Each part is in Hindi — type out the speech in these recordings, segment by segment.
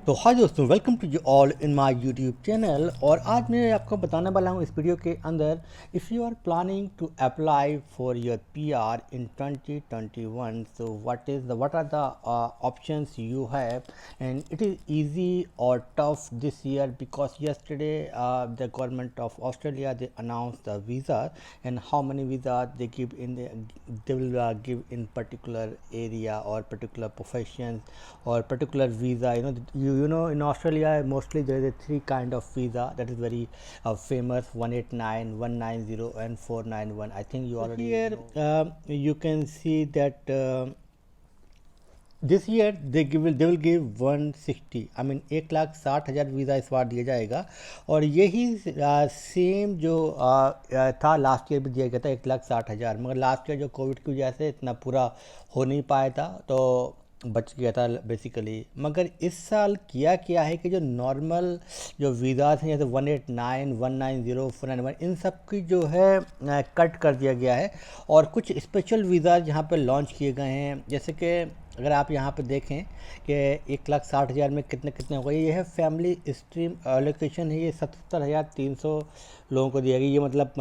तो हाय दोस्तों, welcome to you all in my YouTube channel. और आज मैं आपको बताने वाला हूँ इस वीडियो के अंदर, if you are planning to apply for your PR in 2021, so what are the options you have and it is easy और tough this year because yesterday the government of Australia, they announced the visa and how many visa they give they will give in particular area or particular professions or particular visa. You know, in Australia mostly there is a three kind of visa that is very famous: 189, 190 and 491. I think you already here know. You can see that this year they will give 160, I mean 1,60,000 visa इस बार दिया जाएगा। और यही सेम जो था लास्ट ईयर भी दिया गया था 1,60,000, मगर लास्ट ईयर जो कोविड की वजह से इतना पूरा हो नहीं पाया था तो बच गया था बेसिकली। मगर इस साल किया है कि जो नॉर्मल जो वीज़ाज हैं जैसे 189, 190, 491 इन सब की जो है कट कर दिया गया है और कुछ स्पेशल वीज़ाज यहाँ पे लॉन्च किए गए हैं। जैसे कि अगर आप यहाँ पे देखें कि 1,60,000 में कितने कितने हो गए, ये है फैमिली स्ट्रीम एलोकेशन है, ये 77,300 लोगों को दिया गया। ये मतलब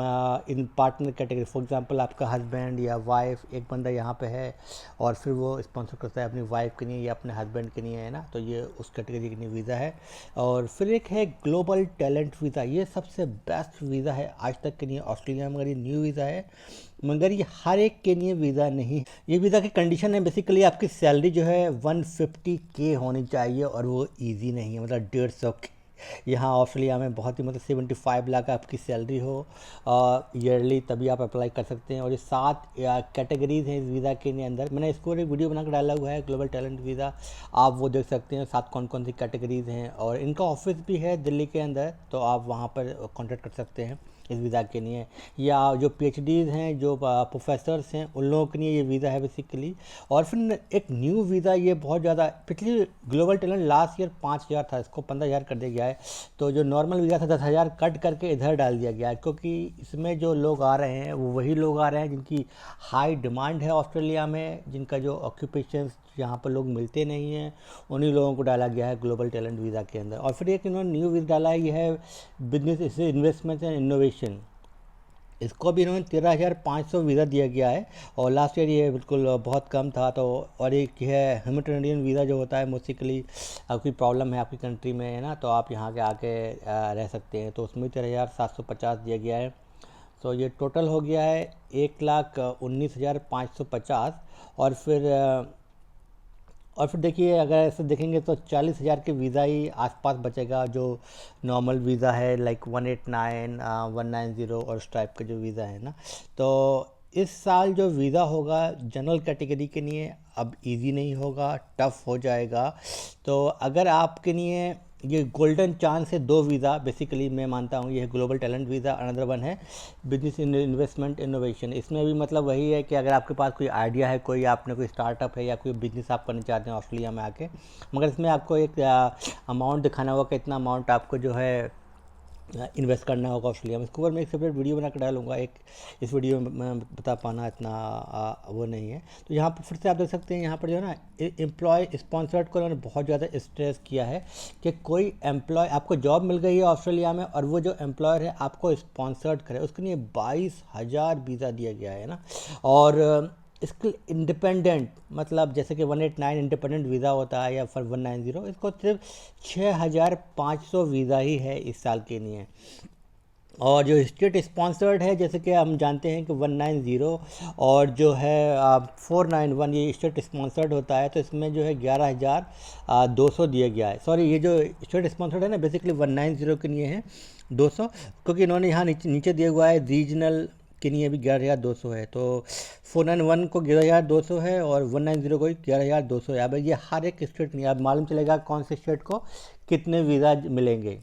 in partner category, for example आपका हस्बैंड या वाइफ, एक बंदा यहाँ पे है और फिर वो स्पॉन्सर करता है अपनी वाइफ के लिए या अपने हस्बैंड के लिए, है ना, तो ये उस कैटेगरी के लिए वीज़ा है। और फिर एक है ग्लोबल टैलेंट वीज़ा, ये सबसे बेस्ट वीज़ा है आज तक के लिए ऑस्ट्रेलिया में, मगर ये न्यू वीज़ा है, मगर ये हर एक के लिए वीज़ा नहीं। ये वीज़ा की कंडीशन है बेसिकली आपकी सैलरी जो है 150K होनी चाहिए और वो इजी नहीं है, मतलब 150K। यहाँ ऑस्ट्रेलिया में बहुत ही मतलब 75 लाख आपकी सैलरी हो ईयरली, तभी आप अप्लाई कर सकते हैं। और ये 7 कैटेगरीज़ हैं इस वीज़ा के अंदर। मैंने इसको एक वीडियो बनाकर डाला हुआ है, ग्लोबल टैलेंट वीज़ा, आप वो देख सकते हैं 7 कौन कौन सी कैटेगरीज़ हैं। और इनका ऑफिस भी है दिल्ली के अंदर, तो आप वहाँ पर कॉन्टेक्ट कर सकते हैं इस वीज़ा के लिए। या जो PhDs हैं, जो प्रोफेसर्स हैं, उन लोगों के लिए ये वीज़ा है बेसिकली। और फिर एक न्यू वीज़ा, ये बहुत ज़्यादा, पिछली ग्लोबल टैलेंट लास्ट ईयर 5,000 था, इसको 15,000 कर दिया गया है। तो जो नॉर्मल वीज़ा था 10,000 कट करके इधर डाल दिया गया है, क्योंकि इसमें जो लोग आ रहे हैं वो वही लोग आ रहे हैं जिनकी हाई डिमांड है ऑस्ट्रेलिया में, जिनका जो ऑक्यूपेशंस यहाँ पर लोग मिलते नहीं हैं, उन्हीं लोगों को डाला गया है ग्लोबल टैलेंट वीज़ा के अंदर। और फिर एक इन्होंने न्यू वीज़ा डाला है, ये है बिजनेस इन्वेस्टमेंट एंड इनोवेशन। इसको भी इन्होंने 13,500 वीज़ा दिया गया है और लास्ट ईयर ये बिल्कुल बहुत कम था। तो और एक है ह्यूमैनिटेरियन वीज़ा, जो होता है बेसिकली कोई प्रॉब्लम है आपकी कंट्री में, है ना, तो आप यहाँ के आके रह सकते हैं, तो उसमें 13,750 दिया गया है। तो ये टोटल हो गया है 1,19,550। और फिर देखिए, अगर ऐसे देखेंगे तो 40,000 के वीज़ा ही आसपास बचेगा, जो नॉर्मल वीज़ा है लाइक 189, 190 और उस टाइप का जो वीज़ा है ना। तो इस साल जो वीज़ा होगा जनरल कैटेगरी के लिए अब इजी नहीं होगा, टफ हो जाएगा। तो अगर आपके लिए ये गोल्डन चांस है, 2 वीज़ा बेसिकली मैं मानता हूँ, ये है global talent visa, another one है बिजनेस इन्वेस्टमेंट इनोवेशन। इसमें भी मतलब वही है कि अगर आपके पास कोई आइडिया है, कोई आपने कोई स्टार्टअप है या कोई बिजनेस आप करना चाहते हैं ऑस्ट्रेलिया में आके, मगर इसमें आपको एक अमाउंट दिखाना होगा कि इतना अमाउंट आपको जो है इन्वेस्ट करना होगा ऑस्ट्रेलिया में। इसके ऊपर मैं एक सेपरेट वीडियो बना कर डालूंगा, एक इस वीडियो में मैं बता पाना इतना वो नहीं है। तो यहाँ पर फिर से आप देख सकते हैं, यहाँ पर जो है ना एम्प्लॉय स्पॉन्सर्ड को उन्होंने बहुत ज़्यादा स्ट्रेस किया है कि कोई एम्प्लॉय, आपको जॉब मिल गई है ऑस्ट्रेलिया में और वो जो एम्प्लॉयर है आपको स्पॉन्सर्ड करे, उसके लिए 22,000 वीज़ा दिया गया है ना। और इसके इंडिपेंडेंट, मतलब जैसे कि 189 इंडिपेंडेंट वीज़ा होता है या फिर 190, इसको सिर्फ 6,500 वीज़ा ही है इस साल के लिए। और जो स्टेट स्पॉन्सर्ड है, जैसे कि हम जानते हैं कि 190 और जो है 491, ये स्टेट स्पॉन्सर्ड होता है, तो इसमें जो है 11,200 दिया गया है। सॉरी, ये जो स्टेट स्पॉन्सर्ड है ना बेसिकली 190 के लिए है 200, क्योंकि इन्होंने यहाँ नीचे दिया हुआ है रीजनल के लिए भी 11,200 है। तो 491 को 11,200 है और 190 को 11,200 है। अब ये हर एक स्टेट नहीं, अब मालूम चलेगा कौन से स्टेट को कितने वीज़ा मिलेंगे।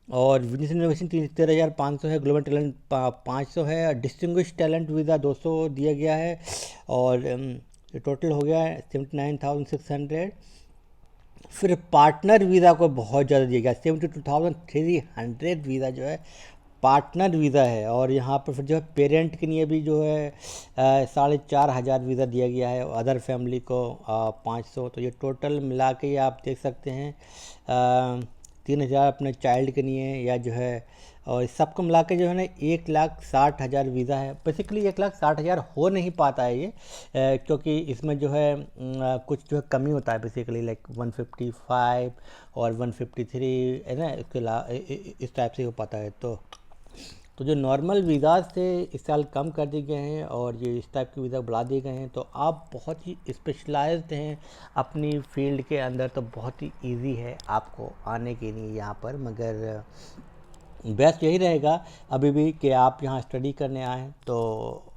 और बिजनेस इनोवेशन 13,500 है, ग्लोबल टैलेंट 500 है, डिस्टिंग्विश टैलेंट वीज़ा 200 दिया गया है और टोटल हो गया है 79,600। फिर पार्टनर वीज़ा को बहुत ज़्यादा दिया गया, 72,300 वीज़ा जो है पार्टनर वीज़ा है, और यहाँ पर फिर जो है पेरेंट के लिए भी जो है 4,500 वीज़ा दिया गया है, अदर फैमिली को 500। तो ये टोटल मिला के आप देख सकते हैं 3,000 अपने चाइल्ड के लिए, या जो है और इस सबको मिला के जो है ना 1,60,000 वीज़ा है। बेसिकली 1,60,000 हो नहीं पाता है ये, क्योंकि इसमें जो है कुछ जो है कमी होता है, बेसिकली लाइक 155 और 153 है ना, इस टाइप से हो पाता है। तो जो नॉर्मल वीज़ाज थे इस साल कम कर दिए गए हैं, और ये इस टाइप के वीज़ा बढ़ा दिए गए हैं। तो आप बहुत ही स्पेशलाइज्ड हैं अपनी फील्ड के अंदर, तो बहुत ही इजी है आपको आने के लिए यहाँ पर। मगर बेस्ट यही रहेगा अभी भी कि आप यहाँ स्टडी करने आएँ। तो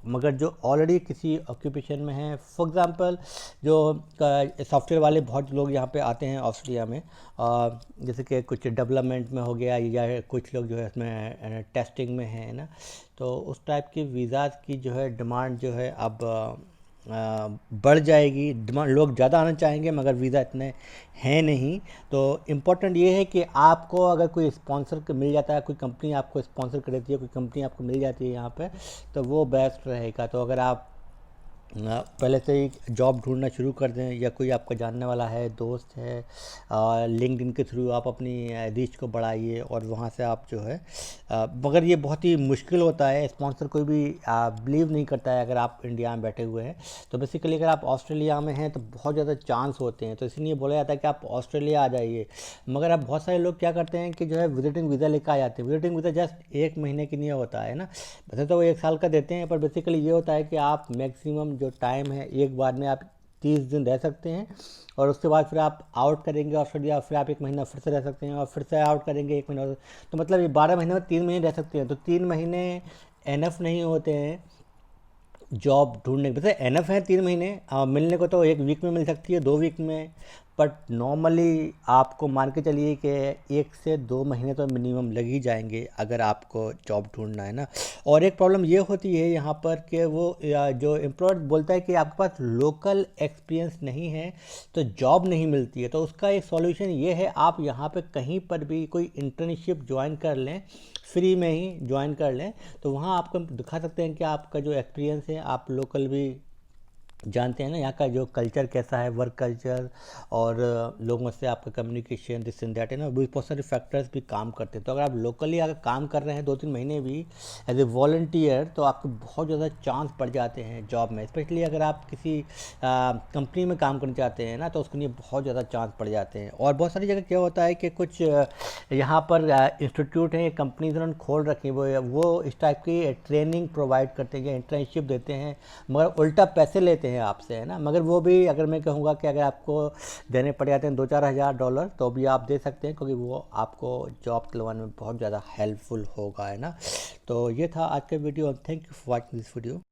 मगर जो ऑलरेडी किसी ऑक्यूपेशन में हैं, फॉर एग्ज़ाम्पल जो सॉफ्टवेयर वाले बहुत लोग यहाँ पे आते हैं ऑस्ट्रेलिया में, जैसे कि कुछ डेवलपमेंट में हो गया, या कुछ लोग जो है इसमें टेस्टिंग में हैं ना, तो उस टाइप की वीज़ाज़ की जो है डिमांड जो है अब बढ़ जाएगी। डिमांड, लोग ज़्यादा आना चाहेंगे मगर वीज़ा इतने हैं नहीं। तो इम्पोर्टेंट ये है कि आपको अगर कोई स्पॉन्सर मिल जाता है, कोई कंपनी आपको स्पॉन्सर कर देती है, कोई कंपनी आपको मिल जाती है यहाँ पे, तो वो बेस्ट रहेगा। तो अगर आप पहले से ही जॉब ढूंढना शुरू कर दें, या कोई आपका जानने वाला है, दोस्त है, लिंक्डइन के थ्रू आप अपनी रीच को बढ़ाइए, और वहाँ से आप जो है मगर ये बहुत ही मुश्किल होता है, स्पॉन्सर कोई भी बिलीव नहीं करता है अगर आप इंडिया में बैठे हुए हैं। तो बेसिकली अगर आप ऑस्ट्रेलिया में हैं तो बहुत ज़्यादा चांस होते हैं, तो इसलिए बोला जाता है कि आप ऑस्ट्रेलिया आ जाइए। मगर अब बहुत सारे लोग क्या करते हैं कि जो है विजिटिंग वीज़ा लेकर आ जाते हैं। विजिटिंग वीज़ा जस्ट 1 महीने के लिए होता है ना, वैसे तो वो 1 साल का देते हैं, पर बेसिकली ये होता है कि आप मैक्सिमम जो टाइम है, एक बार में आप 30 दिन रह सकते हैं, और उसके बाद फिर आप आउट करेंगे ऑस्ट्रेलिया, फिर आप 1 महीना फिर से रह सकते हैं, और फिर से आउट करेंगे 1 महीना। तो मतलब ये 12 महीने में 3 महीने रह सकते हैं। तो 3 महीने एनफ नहीं होते हैं जॉब ढूंढने के। वैसे एनफ है 3 महीने, मिलने को तो 1 वीक में मिल सकती है, 2 वीक में, बट नॉर्मली आपको मान के चलिए कि 1 से 2 महीने तो मिनिमम लग ही जाएंगे अगर आपको जॉब ढूंढना है ना। और एक प्रॉब्लम ये होती है यहाँ पर कि वो जो एम्प्लॉयर बोलता है कि आपके पास लोकल एक्सपीरियंस नहीं है तो जॉब नहीं मिलती है। तो उसका एक सॉल्यूशन ये है, आप यहाँ पे कहीं पर भी कोई इंटर्नशिप ज्वाइन कर लें, फ्री में ही ज्वाइन कर लें, तो वहाँ आपको दिखा सकते हैं कि आपका जो एक्सपीरियंस है, आप लोकल भी जानते हैं ना, यहाँ का जो कल्चर कैसा है, वर्क कल्चर, और लोगों से आपका कम्युनिकेशन, दिस एंड दैट है ना, भी बहुत सारे फैक्टर्स भी काम करते हैं। तो अगर आप लोकली अगर काम कर रहे हैं 2-3 महीने भी एज ए वॉलंटियर, तो आपको बहुत ज़्यादा चांस बढ़ जाते हैं जॉब में। स्पेशली अगर आप किसी कंपनी में काम करना चाहते हैं ना, तो उसके लिए बहुत ज़्यादा चांस बढ़ जाते हैं। और बहुत सारी जगह क्या होता है कि कुछ यहाँ पर इंस्टीट्यूट हैं, कंपनीज उन्होंने खोल रखी है, वो इस टाइप की ट्रेनिंग प्रोवाइड करते हैं या इंटर्नशिप देते हैं, मगर उल्टा पैसे लेते हैं आपसे, है ना। मगर वो भी अगर मैं कहूँगा कि अगर आपको देने पड़ जाते हैं $2-4 हज़ार, तो भी आप दे सकते हैं, क्योंकि वो आपको जॉब दिलवाने में बहुत ज़्यादा हेल्पफुल होगा, है ना। तो ये था आज का video. Thank you for watching this video.